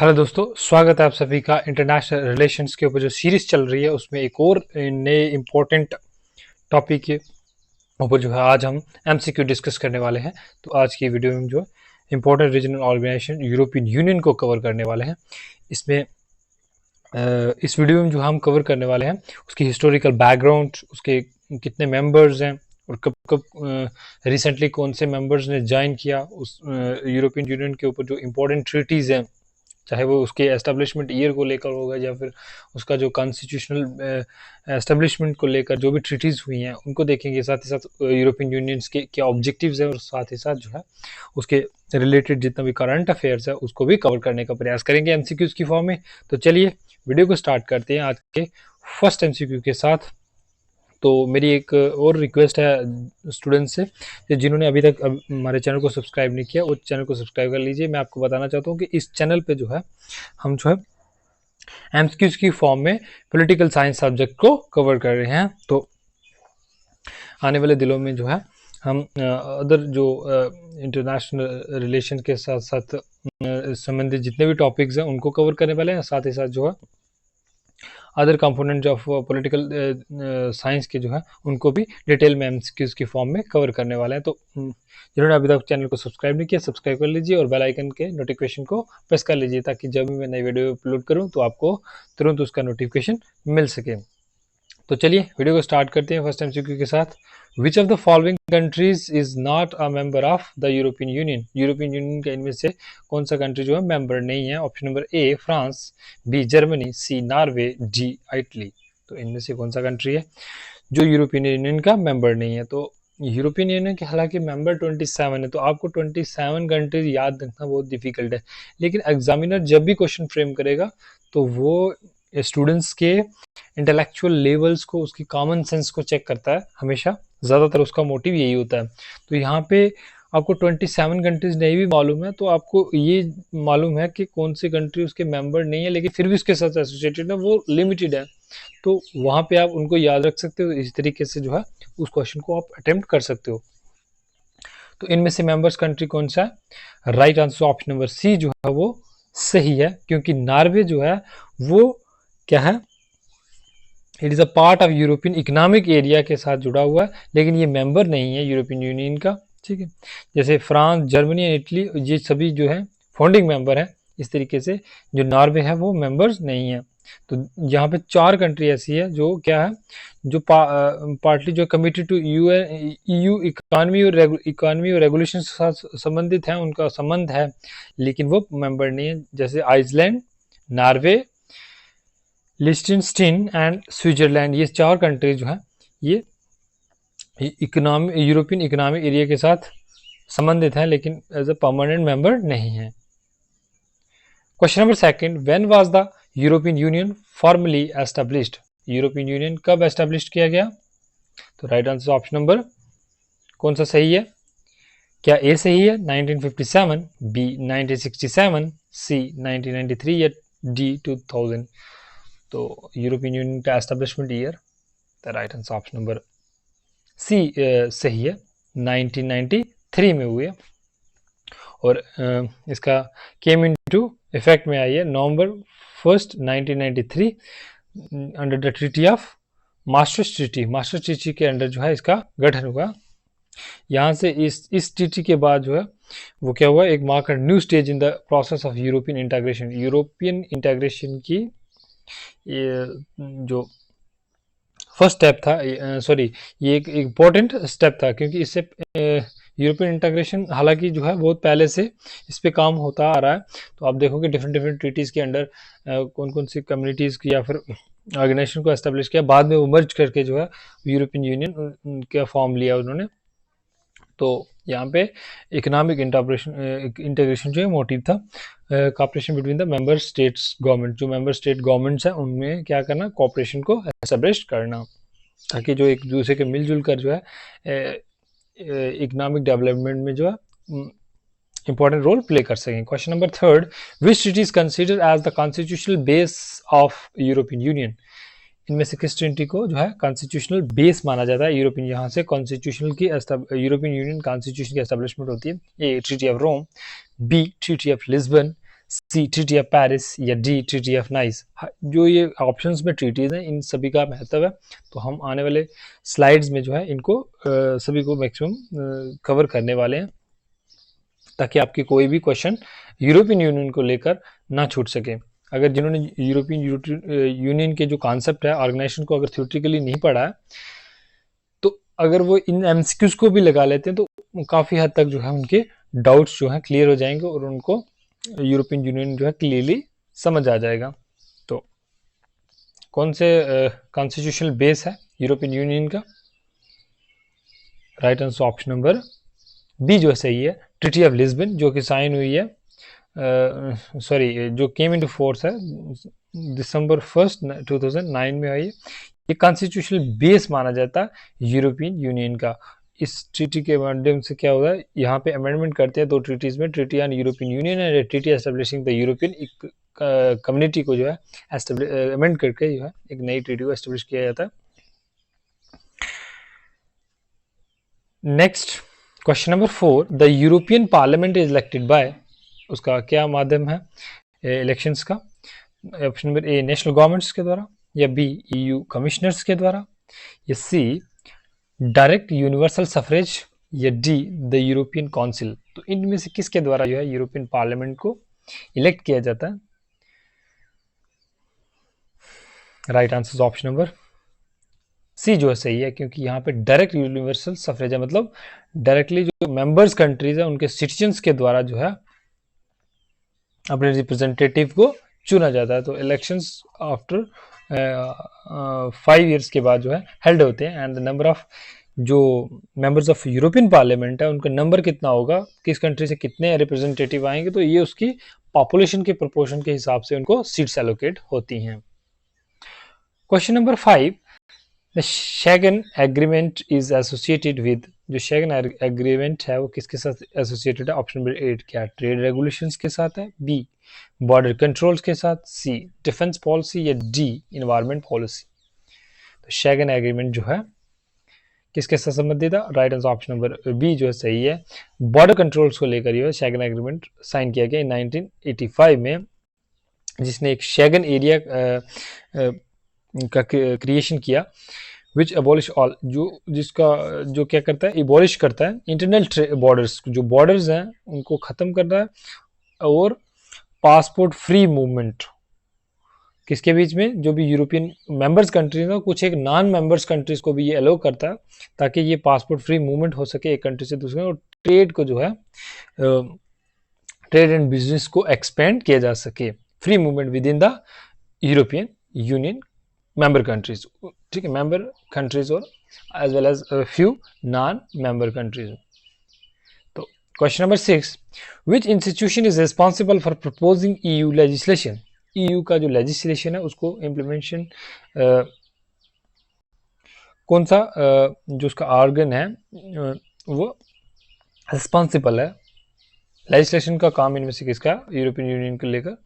Hello दोस्तों, स्वागत है आप सभी का इंटरनेशनल रिलेशंस के ऊपर जो सीरीज चल रही है उसमें एक और नए इम्पोर्टेंट टॉपिक के ऊपर जो है आज हम एमसीक्यू डिस्कस करने वाले हैं। तो आज की वीडियो में जो है important regional organisation European Union को कवर करने वाले हैं। इसमें इस वीडियो में जो हम कवर करने वाले हैं उसकी हिस्टोरिकल बैकग्राउंड, उसके कितने मेंबर्स हैं और कब कब रिसेंटली कौन से मेंबर्स ने ज्वाइन किया उस यूरोपियन यूनियन के ऊपर जो इम्पोर्टेंट ट्रीटीज़ हैं, चाहे वो उसके एस्टेब्लिशमेंट ईयर को लेकर होगा या फिर उसका जो कॉन्स्टिट्यूशनल एस्टेब्लिशमेंट को लेकर जो भी ट्रीटीज़ हुई हैं उनको देखेंगे। साथ ही साथ यूरोपियन यूनियंस के क्या ऑब्जेक्टिव्स हैं और साथ ही साथ जो है उसके रिलेटेड जितना भी करंट अफेयर्स है उसको भी कवर करने का प्रयास करेंगे एमसीक्यूज़ की फॉर्म में। तो चलिए वीडियो को स्टार्ट करते हैं आज के फर्स्ट एमसीक्यू के साथ। तो मेरी एक और रिक्वेस्ट है स्टूडेंट से कि जिन्होंने अभी तक हमारे चैनल को सब्सक्राइब नहीं किया, उस चैनल को सब्सक्राइब कर लीजिए। मैं आपको बताना चाहता हूँ कि इस चैनल पे जो है हम जो है एमसीक्यूज की फॉर्म में पॉलिटिकल साइंस सब्जेक्ट को कवर कर रहे हैं। तो आने वाले दिनों में जो है हम अदर जो इंटरनेशनल रिलेशन के साथ साथ संबंधित जितने भी टॉपिक्स हैं उनको कवर करने वाले हैं। साथ ही साथ जो है other component of political science के जो है उनको भी डिटेल में एमसीक्यूज की फॉर्म में कवर करने वाले हैं। तो जिन्होंने अभी तक चैनल को सब्सक्राइब नहीं किया, सब्सक्राइब कर लीजिए और बेल आइकन के नोटिफिकेशन को प्रेस कर लीजिए ताकि जब भी मैं नई वीडियो अपलोड करूं तो आपको तुरंत उसका नोटिफिकेशन मिल सके। तो चलिए वीडियो को स्टार्ट करते हैं फर्स्ट एमसीक्यू के साथ। विच of the following countries is not a member of the European Union? European Union के इनमें से कौन सा कंट्री जो है मेंबर नहीं है? Option number A France, B Germany, C Norway, D Italy. तो इनमें से कौन सा कंट्री है जो यूरोपियन यूनियन का मेंबर नहीं है? तो यूरोपियन यूनियन के हालांकि मेंबर 27 है, तो आपको 27 कंट्रीज याद रखना बहुत डिफिकल्ट है। लेकिन एग्जामिनर जब भी क्वेश्चन फ्रेम करेगा तो वो स्टूडेंट्स के इंटेलेक्चुअल लेवल्स को, उसकी कॉमन सेंस को चेक करता है हमेशा। ज़्यादातर उसका मोटिव यही होता है। तो यहाँ पे आपको 27 कंट्रीज नहीं भी मालूम है तो आपको ये मालूम है कि कौन सी कंट्री उसके मेंबर नहीं है लेकिन फिर भी उसके साथ एसोसिएटेड है, वो लिमिटेड है। तो वहाँ पे आप उनको याद रख सकते हो। इस तरीके से जो है उस क्वेश्चन को आप अटेम्प्ट कर सकते हो। तो इनमें से मेंबर्स कंट्री कौन सा है? Right answer option number C जो है वो सही है, क्योंकि नॉर्वे जो है वो क्या है, it is a part of European economic area के साथ जुड़ा हुआ है लेकिन ये मेंबर नहीं है यूरोपियन यूनियन का। ठीक है, जैसे फ्रांस, जर्मनी, इटली ये सभी जो है फाउंडिंग मेंबर हैं, इस तरीके से जो नॉर्वे है वो मेंबर्स नहीं है। तो यहाँ पे 4 कंट्री ऐसी है जो क्या है, जो पार्टली जो कमिटेड टू ईयू इकोनॉमी और रेगुलेशन के साथ संबंधित है, उनका संबंध है लेकिन वो मेंबर नहीं है। जैसे आइसलैंड, नॉर्वे, लिechtenstein एंड स्विट्जरलैंड, ये 4 कंट्री जो है ये यूरोपियन इकोनॉमिक एरिया के साथ संबंधित हैं लेकिन एज अ परमानेंट मेंबर नहीं है। Question number second, when was the European union formally established? European union कब एस्टेब्लिश किया गया? तो राइट आंसर ऑप्शन नंबर कौन सा सही है? क्या ए सही है 1957, बी 1967, सी 1993 या डी 2000? तो यूरोपियन यूनियन का establishment year, the right answer option number C सही है, 1993 में हुए और इसका केम इनटू इफेक्ट में आई है नवंबर 1, 1993 under the Treaty of masters treaty के अंडर जो है इसका गठन हुआ। यहाँ से इस ट्रीटी के बाद जो है वो क्या हुआ, एक marker new stage in the process of European integration. European integration की ये जो फर्स्ट स्टेप था, सॉरी ये एक इम्पोर्टेंट स्टेप था क्योंकि इससे यूरोपियन इंटीग्रेशन हालांकि जो है बहुत पहले से इस पे काम होता आ रहा है। तो आप देखोगे डिफरेंट ट्रीटीज़ के अंडर कौन कौन सी कम्युनिटीज़ की या फिर ऑर्गेनाइजेशन को एस्टेब्लिश किया, बाद में वो मर्ज करके जो है यूरोपियन यूनियन का फॉर्म लिया उन्होंने। तो यहाँ पे इकोनॉमिक इंटीग्रेशन जो है मोटिव था, cooperation between the member states government. जो मेंबर स्टेट गवर्नमेंट्स हैं उनमें क्या करना, कॉपरेशन को एस्टेब्लिश करना ताकि जो एक दूसरे के मिलजुल कर जो है इकोनॉमिक डेवलपमेंट में जो है इंपॉर्टेंट रोल प्ले कर सकें। Question number third, which treaty is considered as the constitutional base of European Union? इनमें से किस ट्रीटी को जो है कॉन्स्टिट्यूशनल बेस माना जाता है यूरोपियन, यहाँ से कॉन्स्टिट्यूशनल की यूरोपियन यूनियन कॉन्स्टिट्यूशन की एस्टेब्लिशमेंट होती है? A treaty of Rome, B treaty of Lisbon, C treaty of Paris या डी ट्रीटी ऑफ नाइस। जो ये ऑप्शंस में ट्रीटीज हैं इन सभी का महत्व है, तो हम आने वाले स्लाइड्स में जो है इनको सभी को मैक्सिमम कवर करने वाले हैं, ताकि आपके कोई भी क्वेश्चन यूरोपियन यूनियन को लेकर ना छूट सके। अगर जिन्होंने यूरोपियन यूनियन के जो कॉन्सेप्ट है, ऑर्गेनाइजेशन को अगर थ्योरेटिकली नहीं पढ़ा है, तो अगर वो इन एमसीक्यूज को भी लगा लेते हैं तो काफ़ी हद तक जो है उनके डाउट्स जो है क्लियर हो जाएंगे और उनको यूरोपियन यूनियन जो है क्लियरली समझ आ जाएगा। तो कौन से कॉन्स्टिट्यूशनल बेस है यूरोपियन यूनियन का? Right answer option number B जो है सही है, ट्रीटी ऑफ लिस्बन, जो कि साइन हुई है जो केम इनटू फोर्स है दिसंबर 1 2009 में आई है। ये कॉन्स्टिट्यूशनल बेस माना जाता है यूरोपियन यूनियन का। इस ट्रीटी के माध्यम से क्या होता है, यहाँ पे अमेंडमेंट करते हैं दो ट्रीटीज में, treaty on European Union and treaty establishing the European community को जो है अमेंड करके जो है एक नई ट्रीटी को एस्टेब्लिश किया जाता है। Next question number 4, the European parliament is elected by, उसका क्या माध्यम है इलेक्शंस का? ऑप्शन नंबर ए नेशनल गवर्नमेंट्स के द्वारा, या बी ईयू कमिश्नर्स के द्वारा, या सी डायरेक्ट यूनिवर्सल सफरेज, या डी द यूरोपियन काउंसिल। तो इनमें से किसके द्वारा जो है यूरोपियन पार्लियामेंट को इलेक्ट किया जाता है? Right answer option number C जो है सही है, क्योंकि यहाँ पे डायरेक्ट यूनिवर्सल सफरेज है, मतलब डायरेक्टली जो मेंबर्स कंट्रीज है उनके सिटीजन्स के द्वारा जो है अपने रिप्रेजेंटेटिव को चुना जाता है। तो इलेक्शंस आफ्टर 5 years के बाद जो है हेल्ड होते हैं, एंड द नंबर ऑफ जो मेंबर्स ऑफ यूरोपियन पार्लियामेंट है उनका नंबर कितना होगा, किस कंट्री से कितने रिप्रेजेंटेटिव आएंगे, तो ये उसकी पॉपुलेशन के प्रोपोर्शन के हिसाब से उनको सीट्स एलोकेट होती हैं। Question number 5, the Schengen agreement is associated with, जो शेगन एग्रीमेंट है वो किसके साथ एसोसिएटेड है? ऑप्शन नंबर 8, क्या ट्रेड रेगुलेशंस के साथ है, बी बॉर्डर कंट्रोल्स के साथ, सी डिफेंस पॉलिसी, या डी इन्वायरमेंट पॉलिसी। तो शेगन एग्रीमेंट जो है किसके साथ संबंधित है? Right answer option number B जो है सही है, बॉर्डर कंट्रोल्स को लेकर जो है शेगन एग्रीमेंट साइन किया गया 1985 में, जिसने एक शेगन एरिया का क्रिएशन किया, विच अबॉलिश ऑल, जो क्या करता है, एबॉलिश करता है इंटरनल बॉर्डर्स, जो बॉर्डर्स हैं उनको ख़त्म करता है, और पासपोर्ट फ्री मूवमेंट किसके बीच में, जो भी यूरोपियन मेंबर्स कंट्रीज हैं, कुछ एक नॉन मेंबर्स कंट्रीज को भी ये अलाउ करता है, ताकि ये पासपोर्ट फ्री मूवमेंट हो सके एक कंट्री से दूसरे, और ट्रेड को जो है ट्रेड एंड बिजनेस को एक्सपेंड किया जा सके, free movement within the European Union member countries, ठीक है, मेंबर कंट्रीज और as well as few non member countries. तो question number 6, which institution is responsible for proposing EU legislation? EU का जो लेजिस्लेशन है उसको इम्प्लीमेंटेशन कौन सा जो उसका ऑर्गन है वो रिस्पॉन्सिबल है लेजिस्लेशन का काम इनमें से किसका यूरोपियन यूनियन को लेकर?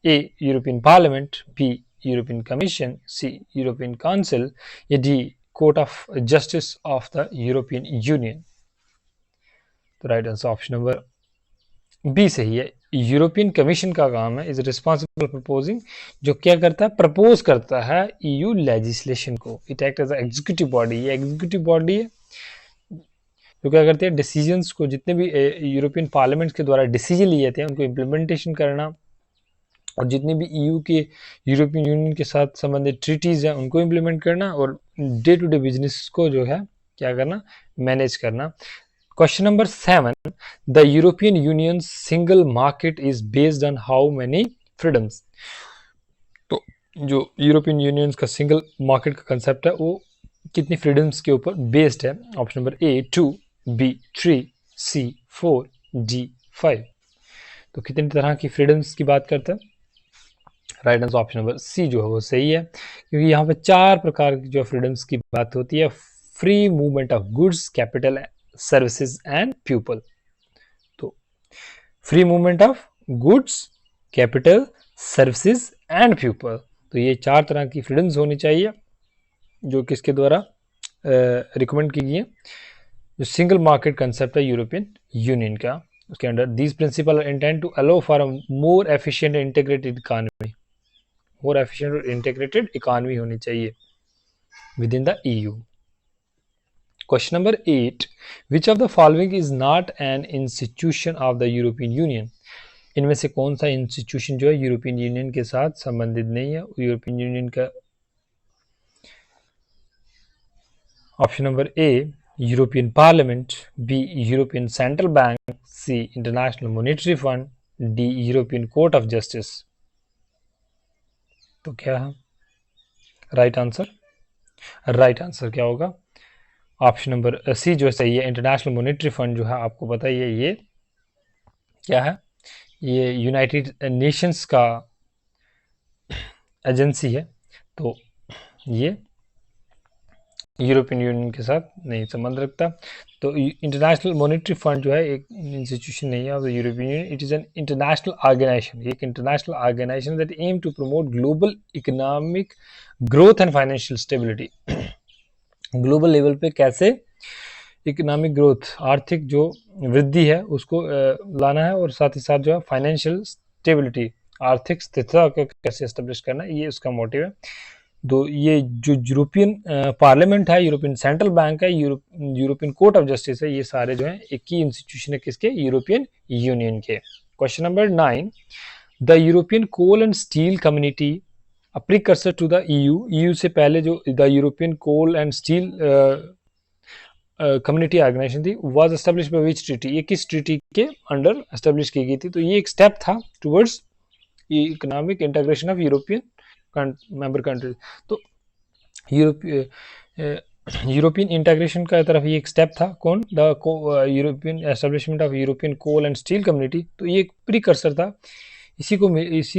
A European Parliament, B European Commission, C European Council, या D Court of Justice of the European Union. तो right answer option number B सही है, यूरोपियन कमीशन का काम है, इज रिस्पॉन्सिबल प्रपोजिंग, जो क्या करता है, प्रपोज करता है ईयू लेजिस्लेशन को। It act as executive body, ये एग्जीक्यूटिव बॉडी है जो क्या करते हैं, डिसीजंस को, जितने भी यूरोपियन पार्लियामेंट के द्वारा डिसीजन लिए जाते हैं उनको इम्प्लीमेंटेशन करना, और जितने भी ईयू के यूरोपियन यूनियन के साथ संबंधित ट्रीटीज हैं उनको इम्प्लीमेंट करना, और डे टू डे बिजनेस को जो है क्या करना, मैनेज करना। Question number 7, the European Union single market is based on how many freedoms? तो जो यूरोपियन यूनियन का सिंगल मार्केट का कंसेप्ट है वो कितनी फ्रीडम्स के ऊपर बेस्ड है? Option number A 2, B 3, C 4, D 5। तो कितनी तरह की फ्रीडम्स की बात करते हैं? Right answer option number C जो है वो सही है, क्योंकि यहाँ पे 4 प्रकार की जो फ्रीडम्स की बात होती है, free movement of goods, capital, services and people. तो free movement of goods, capital, services and people, तो ये 4 तरह की फ्रीडम्स होनी चाहिए, जो किसके द्वारा रिकमेंड की गई है, जो सिंगल मार्केट कंसेप्ट है यूरोपियन यूनियन का। उसके under these principles are intend to allow for a more efficient integrated economy, more efficient और इंटीग्रेटेड इकोनॉमी होनी चाहिए within the EU। Question number 8, which of the following is not an institution of the European Union, इनमें से कौन सा institution जो है European Union के साथ संबंधित नहीं है। यूरोपियन यूनियन का option number A European Parliament, B European Central Bank, C International Monetary Fund, D European Court of Justice. तो क्या है राइट आंसर? राइट आंसर क्या होगा? ऑप्शन नंबर सी जो सही है। इंटरनेशनल मॉनेटरी फंड जो है आपको पता ही है ये क्या है, ये यूनाइटेड नेशंस का एजेंसी है, तो ये यूरोपियन यूनियन के साथ नहीं संबंध रखता। तो इंटरनेशनल मॉनेटरी फंड जो है एक इंस्टीट्यूशन नहीं है of the European Union, it is an international organisation, एक international organisation that aim to promote global economic growth and financial stability. Global level पे कैसे इकोनॉमिक ग्रोथ, आर्थिक जो वृद्धि है उसको लाना है, और साथ ही साथ जो है फाइनेंशियल स्टेबिलिटी, आर्थिक स्थिरता को कैसे एस्टेब्लिश करना है, ये उसका मोटिव है। तो ये जो यूरोपियन पार्लियामेंट है, यूरोपियन सेंट्रल बैंक है, यूरोपियन कोर्ट ऑफ जस्टिस है, ये सारे जो हैं एक ही इंस्टीट्यूशन है किसके? यूरोपियन यूनियन के। Question number 9, the European Coal and Steel Community a precursor to the EU से पहले जो the European Coal and Steel Community organisation थी was establish by which treaty, ये किस ट्रीटी के अंडर एस्टेब्लिश की गई थी? तो ये एक स्टेप था towards economic integration of European member countries. तो यूरोपियन इंटीग्रेशन का तरफ ये एक स्टेप था। कौन? The European establishment of European Coal and Steel Community, तो ये एक प्रीकर्सर था। इसी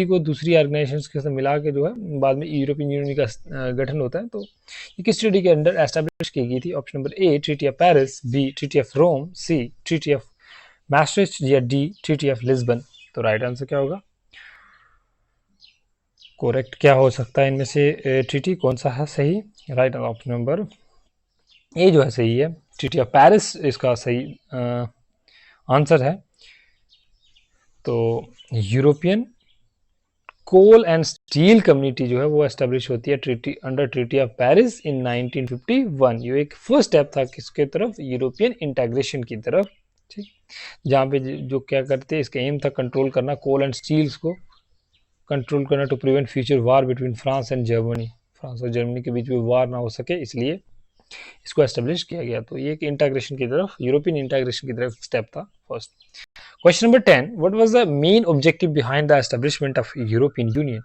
को दूसरी ऑर्गेनाइजेशंस के साथ मिला के जो है बाद में यूरोपियन यूनियन का गठन होता है। तो ये किस ट्रीटी के अंडर एस्टेब्लिश की गई थी? Option number A treaty of Paris, B treaty of Rome, C treaty of maastricht, या डी ट्रीटी ऑफ लिस्बन। तो राइट आंसर क्या होगा? करेक्ट क्या हो सकता है इनमें से? ट्रीटी कौन सा है सही? राइट ऑप्शन नंबर ए जो है सही है, ट्रीटी ऑफ पेरिस इसका सही आंसर है। तो European Coal and Steel Community जो है वो एस्टेब्लिश होती है treaty under treaty of Paris in 1951। ये एक फर्स्ट स्टेप था किसके तरफ? यूरोपियन इंटीग्रेशन की तरफ, ठीक, जहाँ पे जो क्या करते हैं, इसका एम था कंट्रोल करना कोल एंड स्टील्स को कंट्रोल करना, to prevent future war between France and Germany, France और जर्मनी के बीच में वार ना हो सके, इसलिए इसको एस्टेब्लिश किया गया। तो ये एक इंटीग्रेशन की तरफ, यूरोपियन इंटीग्रेशन की तरफ स्टेप था first. Question number 10, what was the main objective behind the establishment of European Union?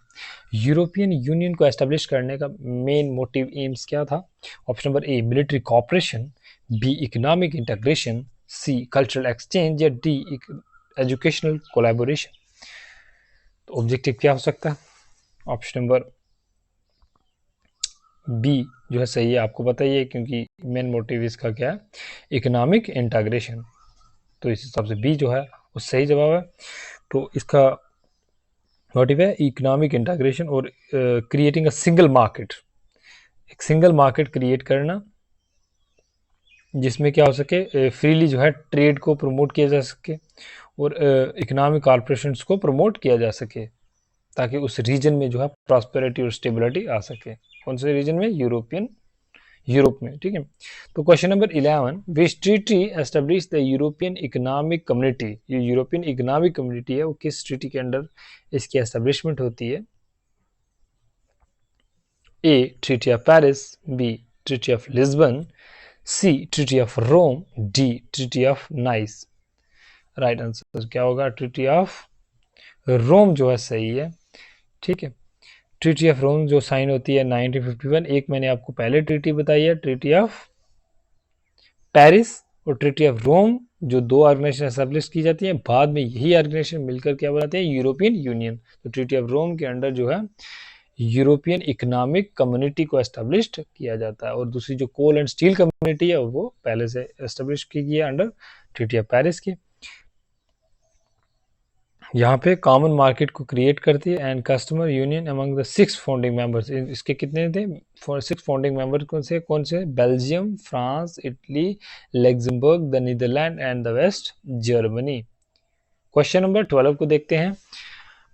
European Union को एस्टेब्लिश करने का मेन मोटिव एम्स क्या था? Option number A military cooperation, B economic integration, C cultural exchange, या D educational collaboration. तो objective क्या हो सकता है? ऑप्शन नंबर बी जो है सही है, आपको पता ही है क्योंकि मेन मोटिव इसका क्या है? Economic integration. तो इस हिसाब से बी जो है वो सही जवाब है। तो इसका मोटिव है इकोनॉमिक इंटीग्रेशन और क्रिएटिंग अ सिंगल मार्केट, एक सिंगल मार्केट क्रिएट करना जिसमें क्या हो सके, फ्रीली जो है ट्रेड को प्रमोट किया जा सके और इकोनॉमिक कॉर्पोरेशंस को प्रमोट किया जा सके, ताकि उस रीजन में जो है प्रॉस्पेरिटी और स्टेबिलिटी आ सके। कौन से रीजन में? यूरोप में, ठीक है। तो question number 11, which treaty establish the European economic community? ये यूरोपियन इकोनॉमिक कम्युनिटी है वो किस ट्रीटी के अंडर इसकी एस्टेब्लिशमेंट होती है? A treaty of Paris, B treaty of Lisbon, C treaty of Rome, D treaty of Nice. Right answer क्या होगा? ट्रीटी ऑफ रोम जो है सही है, ठीक है। ट्रीटी ऑफ रोम जो साइन होती है 1951, एक मैंने आपको पहले ट्रीटी बताई है ट्रीटी ऑफ पेरिस और ट्रीटी ऑफ रोम, जो दो ऑर्गेनाइजेशन एस्टेब्लिश की जाती हैं, बाद में यही ऑर्गेनाइजेशन मिलकर क्या बनाते हैं? European Union. तो ट्रीटी ऑफ रोम के अंडर जो है यूरोपियन इकोनॉमिक कम्युनिटी को एस्टेब्लिश किया जाता है, और दूसरी जो कोल एंड स्टील कम्युनिटी है वो पहले से एस्टेब्लिश की गई है अंडर ट्रीटी ऑफ पेरिस की। यहाँ पे कॉमन मार्केट को क्रिएट करती है and customer union among the 6 founding members. इसके कितने थे? 6 फाउंडिंग मेंबर कौन से? Belgium, France, Italy, Luxembourg, the Netherland and the West Germany. Question number 12 को देखते हैं।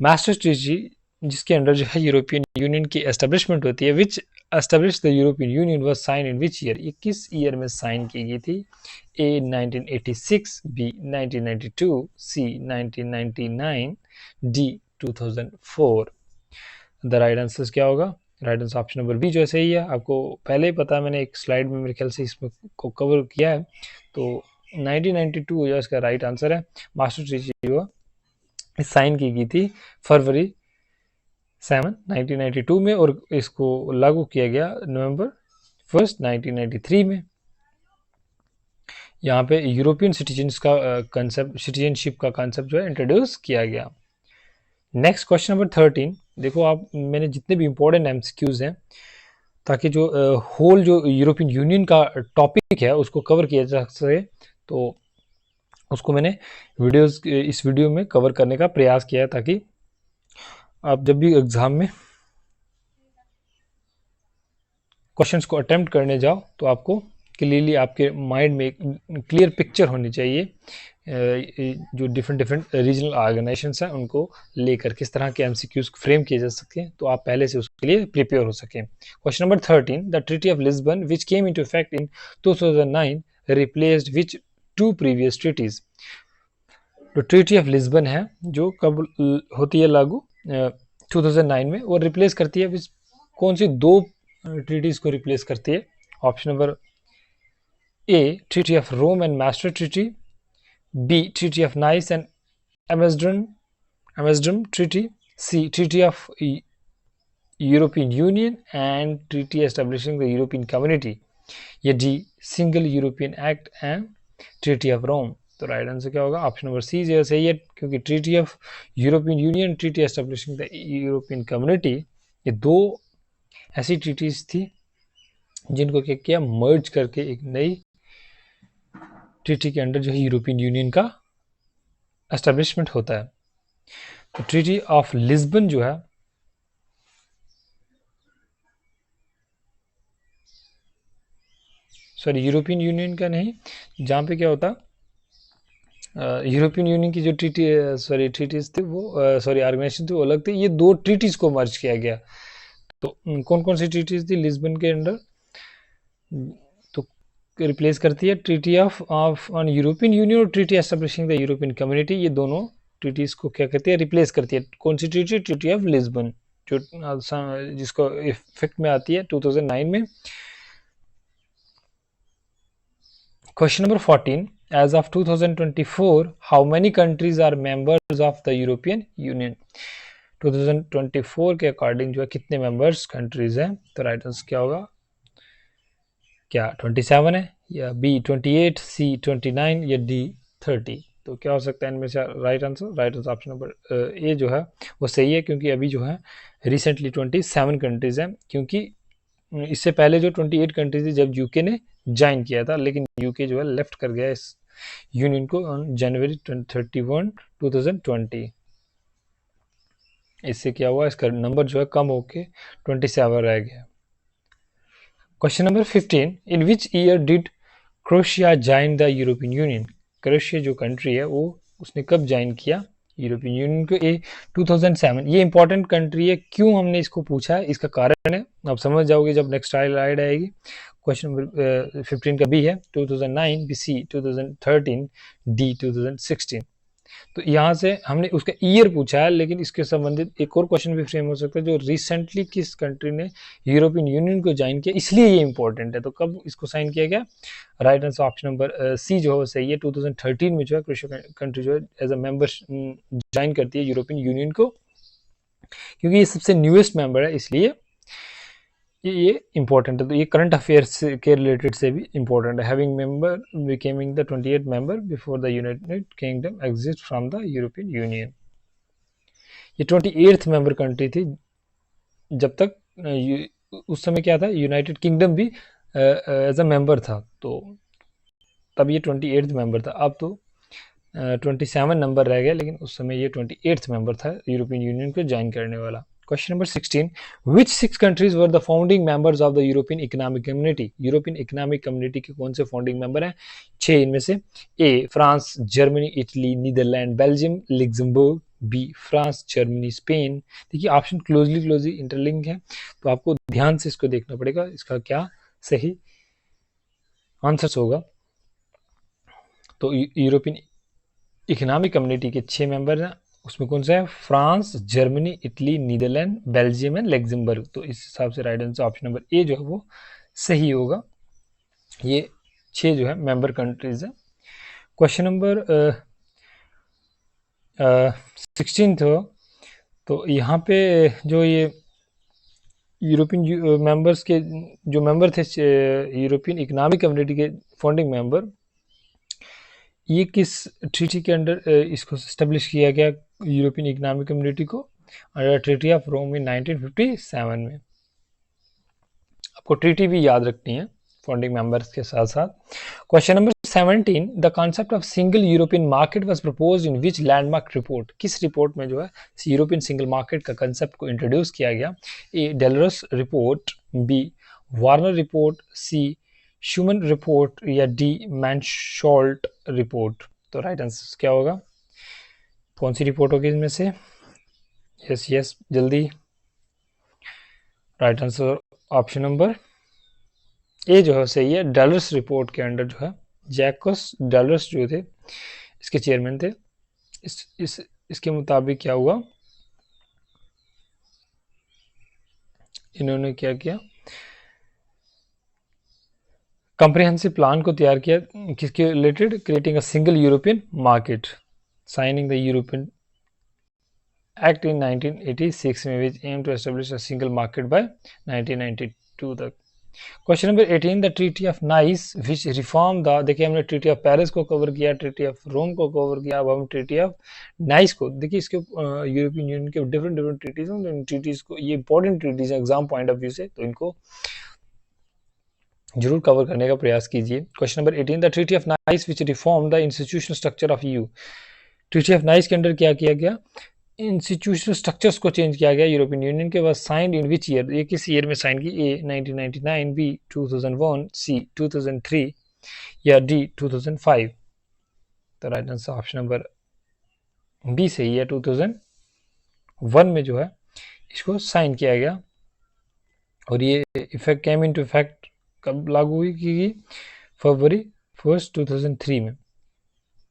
मास्टर ट्रीटी जिसके अंडर जो है यूरोपियन यूनियन की एस्टेब्लिशमेंट होती है, which establish the European Union was sign in which year, ये किस ईयर में साइन की गई थी? A 1986, B 1992, C 1999, D 2004। The right answer क्या होगा? Right answer option number B जो है सही है। आपको पहले ही पता है, मैंने एक स्लाइड में मेरे ख्याल से इसमें को कवर किया है। तो 1992 जो इसका राइट आंसर है। मास्टर ट्रीटी जो साइन की गई थी फरवरी 7 1992 में, और इसको लागू किया गया नवंबर 1 1993 में। यहाँ पे यूरोपियन सिटीजनशिप का कंसेप्ट जो है इंट्रोड्यूस किया गया। Next question number 13। देखो आप, मैंने जितने भी इंपॉर्टेंट एमसीक्यूज हैं, ताकि जो होल जो यूरोपियन यूनियन का टॉपिक है उसको कवर किया जा सके, तो उसको मैंने इस वीडियो में कवर करने का प्रयास किया है, ताकि आप जब भी एग्जाम में क्वेश्चंस को अटेम्प्ट करने जाओ तो आपको क्लियरली आपके माइंड में एक क्लियर पिक्चर होनी चाहिए, जो डिफरेंट रीजनल ऑर्गेनाइजेशंस हैं उनको लेकर किस तरह के एमसीक्यूज फ्रेम किए जा सकें, तो आप पहले से उसके लिए प्रिपेयर हो सकें। Question number 13। The Treaty of Lisbon which came into effect in 2009 replaced which two previous treaties. तो ट्रीटी ऑफ लिस्बन है जो कब होती है लागू 2009 में, और रिप्लेस करती है कौन सी दो ट्रीटीज को रिप्लेस करती है? Option number A treaty of Rome and Maastricht treaty, B treaty of Nice and Amsterdam treaty, C treaty of European Union and treaty establishing the European Community, या D single European Act and Treaty of Rome. तो right answer क्या होगा? Option number C जो सही है, क्योंकि treaty of European union, treaty establishing the European Community, ये दो ऐसी ट्रीटीज थी जिनको क्या किया, मर्ज करके एक नई ट्रीटी के अंडर जो है यूरोपियन यूनियन का एस्टेब्लिशमेंट होता है। तो ट्रीटी ऑफ लिस्बन जो है यूरोपियन यूनियन का नहीं, जहाँ पे क्या होता, यूरोपियन यूनियन की जो ट्रीटीज थी वो ऑर्गेनाइजेशन थी वो अलग थी, ये दो ट्रीटीज को मर्ज किया गया। तो कौन कौन सी ट्रीटीज थी लिस्बन के अंडर? तो रिप्लेस करती है Treaty of on European Union और treaty establishing the European Community, ये दोनों ट्रीटीज को क्या कहती है, रिप्लेस करती है। कौन सी ट्रीटी? ट्रीटी ऑफ लिस्बन, जो जिसको इफेक्ट में आती है 2009 में। Question number 14। As of 2024, how many countries are members of the European Union? 2024 के अकॉर्डिंग जो है कितने मेंबर्स कंट्रीज हैं? तो राइट आंसर क्या होगा? क्या 27 है, या बी 28, सी 29, या डी 30? तो क्या हो सकता है इनमें से right answer? Right answer option number A जो है वो सही है, क्योंकि अभी जो है रिसेंटली 27 कंट्रीज हैं, क्योंकि इससे पहले जो 28 कंट्रीज थी जब यूके ने ज्वाइन किया था, लेकिन यूके जो है लेफ्ट कर गया इस यूनियन को जनवरी 31, 2020। इससे क्या हुआ, इसका नंबर जो है कम होके 27 रह गया। Question number 15। In which year did Croatia join the European union? Croatia जो कंट्री है वो उसने कब ज्वाइन किया यूरोपियन यूनियन को? ए 2007। ये इंपॉर्टेंट कंट्री है। क्यों हमने इसको पूछा है, इसका कारण है आप समझ जाओगे जब नेक्स्ट स्लाइड आएगी। क्वेश्चन नंबर 15 का बी है 2009, बी सी 2013, डी 2016। तो यहाँ से हमने उसका ईयर पूछा है, लेकिन इसके संबंधित एक और क्वेश्चन भी फ्रेम हो सकता है, जो रिसेंटली किस कंट्री ने यूरोपियन यूनियन को ज्वाइन किया, इसलिए ये इंपॉर्टेंट है। तो कब इसको साइन किया गया? Right answer option number C जो है सही है। 2013 में जो है क्रोएशिया कंट्री जो है एज अ मेंबर ज्वाइन करती है यूरोपियन यूनियन को, क्योंकि ये सबसे न्यूएस्ट मेंबर है, इसलिए ये इंपॉर्टेंट है। तो ये करंट अफेयर्स के रिलेटेड से भी इंपॉर्टेंट है। Having member becoming the 28 member before the United kingdom exist from the European union. ये 28th मेंबर कंट्री थी, जब तक उस समय क्या था, यूनाइटेड किंगडम भी एज अ मेंबर था, तो तब ये 28th मेंबर था। अब तो 27 नंबर रह गया, लेकिन उस समय ये 28th मेंबर था यूरोपियन यूनियन को ज्वाइन करने वाला। Question number 16, which 6 countries were the founding members of the European economic Community? European economic Community के कौन से फाउंडिंग मेंबर हैं? 6 इनमें से। A France, Germany, Italy, Netherland, Belgium, Luxembourg. B France, Germany, Spain. देखिए ऑप्शन क्लोजली इंटरलिंक है, तो आपको ध्यान से इसको देखना पड़ेगा, इसका क्या सही आंसर होगा। तो यूरोपियन इकोनॉमिक कम्युनिटी के 6 मेंबर हैं, उसमें कौन सा है? France, Germany, Italy, Netherland, Belgium and Luxembourg. तो इस हिसाब से right answer option number A जो है वो सही होगा। ये 6 जो है मेंबर कंट्रीज है। क्वेश्चन नंबर 16 तो यहाँ पे जो ये यूरोपियन मेंबर्स के जो मेंबर थे, यूरोपियन इकोनॉमिक कम्युनिटी के फाउंडिंग मेंबर, ये किस ट्रीटी के अंडर इसको स्टेब्लिश किया गया यूरोपियन इकोनॉमिक कम्युनिटी को? अंडर ट्रीटी ऑफ रोम इन 1957 में। आपको ट्रीटी भी याद रखनी है फाउंडिंग मेंबर्स के साथ साथ। Question number 17, the concept of single European market was proposed in which landmark report? किस रिपोर्ट में जो है यूरोपियन सिंगल मार्केट का कंसेप्ट को इंट्रोड्यूस किया गया? ए डेलरस रिपोर्ट, बी वार्नर रिपोर्ट, सी शुमन रिपोर्ट, या डी मैनशॉल्ट रिपोर्ट? तो राइट आंसर क्या होगा? कौन सी रिपोर्ट होगी इनमें से? यस जल्दी। Right answer option number A जो है सही है। डेलरस रिपोर्ट के अंडर जो है जैकस डेलरस जो थे इसके चेयरमैन थे। इसके मुताबिक क्या हुआ, इन्होंने क्या किया, कॉम्प्रिहेंसिव प्लान को तैयार किया किसके related? Creating a single European market, signing the European Act in 1986 में, which aim to establish a single market by 1992 तक। Question number 18, the Treaty of Nice which reform the, देखिए हमने ट्रीटी ऑफ पेरिस को cover किया, Treaty of Rome को cover किया, अब हम ट्रीटी ऑफ नाइस को, देखिए इसके यूरोपियन यूनियन के डिफरेंट ट्रीटीज हैं, इन ट्रीटीज को, ये इंपॉर्टेंट ट्रीटीज हैं एग्जाम पॉइंट ऑफ व्यू से, तो इनको जरूर कवर करने का प्रयास कीजिए। Question number 18, the Treaty of Nice which reform the institutional structure of EU? Treaty of nice के अंदर क्या किया गया? इंस्टीट्यूशनल स्ट्रक्चर्स को चेंज किया गया यूरोपियन यूनियन के बाद। Signed in which year? ये किस ईयर में साइन की? ए 1999, बी 2001, सी 2003, या डी 2005? तो right answer option number B सही है। 2001 में जो है इसको साइन किया गया, और ये इफेक्ट केम इनटू इफेक्ट कब लागू हुई की? फरवरी 1, 2003 में।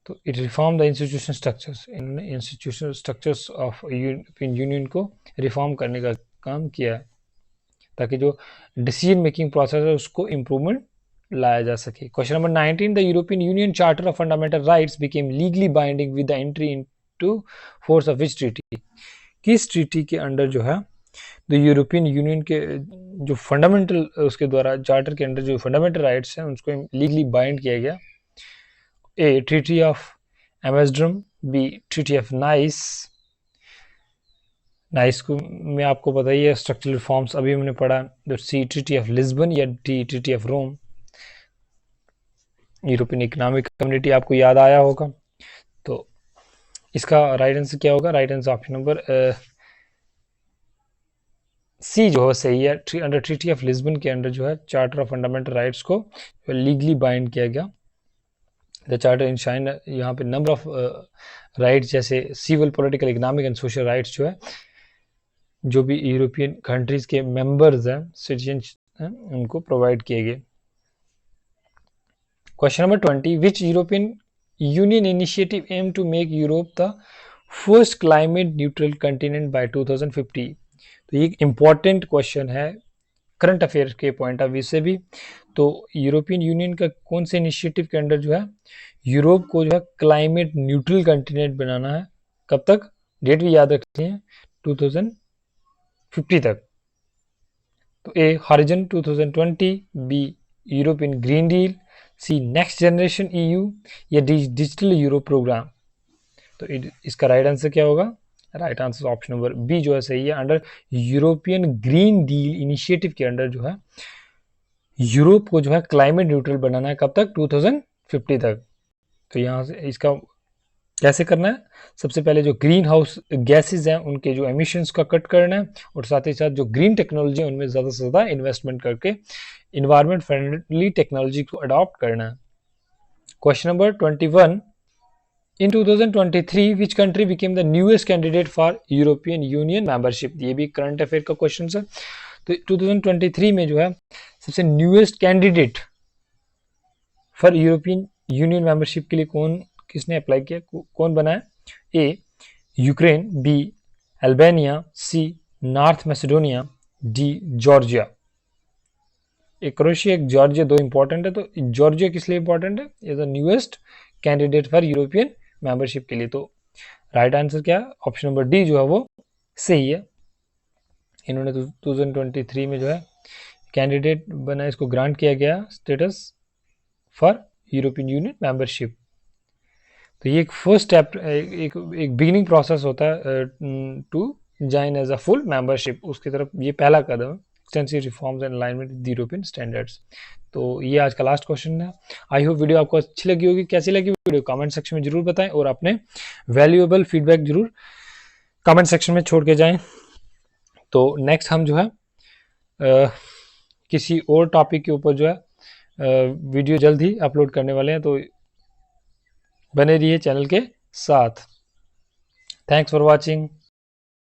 तो it reform the institutional structures, इन्होंने institutional structures of European Union को रिफॉर्म करने का काम किया है, ताकि जो डिसीजन मेकिंग प्रोसेस है उसको इम्प्रूवमेंट लाया जा सके। Question number 19, the European union charter of fundamental rights became legally binding with the entry into force of which treaty? किस ट्रीटी के अंडर जो है द यूरोपियन यूनियन के जो फंडामेंटल, उसके द्वारा चार्टर के अंडर जो फंडामेंटल राइट्स हैं उनको लीगली बाइंड किया गया? A treaty of Amsterdam, B treaty of Nice, Nice को में आपको पता ही है स्ट्रक्चरल रिफॉर्म्स अभी हमने पढ़ा, तो सी ट्रीटी ऑफ लिस्बन, या D treaty of Rome? European economic community आपको याद आया होगा, तो इसका राइट आंसर क्या होगा? Right answer option number C जो है सही है। अंडर ट्रीटी ऑफ लिस्बन के अंडर जो है चार्टर ऑफ फंडामेंटल राइट्स को लीगली बाइंड किया गया। द चार्टर इंशाइन यहाँ पे नंबर ऑफ राइट्स जैसे civil, political, economic and social rights जो है जो भी यूरोपियन कंट्रीज के मेंबर्स हैं, सिटीजन हैं, उनको प्रोवाइड किए गए। Question number 20, which European union initiative aim to make Europe the first climate neutral continent by 2050? तो ये एक इम्पॉर्टेंट क्वेश्चन है करंट अफेयर के पॉइंट ऑफ व्यू से भी। तो यूरोपियन यूनियन का कौन से इनिशिएटिव के अंडर जो है यूरोप को जो है क्लाइमेट न्यूट्रल कंटिनेंट बनाना है? कब तक? डेट भी याद रखनी है, 2050 तक। तो A horizon 2020, B European green deal, C next generation EU, या डी डिजिटल यूरोप प्रोग्राम? तो इसका राइट आंसर क्या होगा? Right answer option number B जो है सही है। Under European green deal initiative के अंडर जो है यूरोप को जो है क्लाइमेट न्यूट्रल बनाना है, कब तक? 2050 तक। तो यहाँ से इसका कैसे करना है? सबसे पहले जो ग्रीन हाउस गैसेज हैं उनके जो एमिशंस का कट करना है, और साथ ही साथ जो ग्रीन टेक्नोलॉजी है उनमें ज़्यादा से ज़्यादा इन्वेस्टमेंट करके इन्वायरमेंट फ्रेंडली टेक्नोलॉजी को अडॉप्ट करना है। Question number 21, in 2023 which country became the newest candidate for European union membership? ये भी करंट अफेयर का क्वेश्चन है। तो 2023 में जो है सबसे newest candidate for European union membership के लिए किसने अप्लाई किया, कौन बना है? ए यूक्रेन, बी अल्बानिया, सी नॉर्थ मैसेडोनिया, डी जॉर्जिया। एक क्रोएशिया एक जॉर्जिया, दो इंपॉर्टेंट है। तो जॉर्जिया किस लिए इंपॉर्टेंट है? Is the newest candidate for European membership के लिए। तो राइट आंसर क्या है? ऑप्शन नंबर डी जो है वो सही है। इन्होंने 2023 में जो है कैंडिडेट बना, इसको ग्रांट किया गया status for European union membership. तो ये एक फर्स्ट स्टेप, एक बिगिनिंग प्रोसेस होता है to join as a full membership, उसकी तरफ ये पहला कदम है। Extensive reforms and alignment with European standards. तो ये आज का लास्ट क्वेश्चन है। आई होप वीडियो आपको अच्छी लगी होगी। कैसी लगी वीडियो कमेंट सेक्शन में जरूर बताएं, और अपने वैल्यूएबल फीडबैक जरूर कमेंट सेक्शन में छोड़ के जाएं। तो नेक्स्ट हम जो है किसी और टॉपिक के ऊपर जो है वीडियो जल्द ही अपलोड करने वाले हैं, तो बने रहिए चैनल के साथ। Thanks for watching.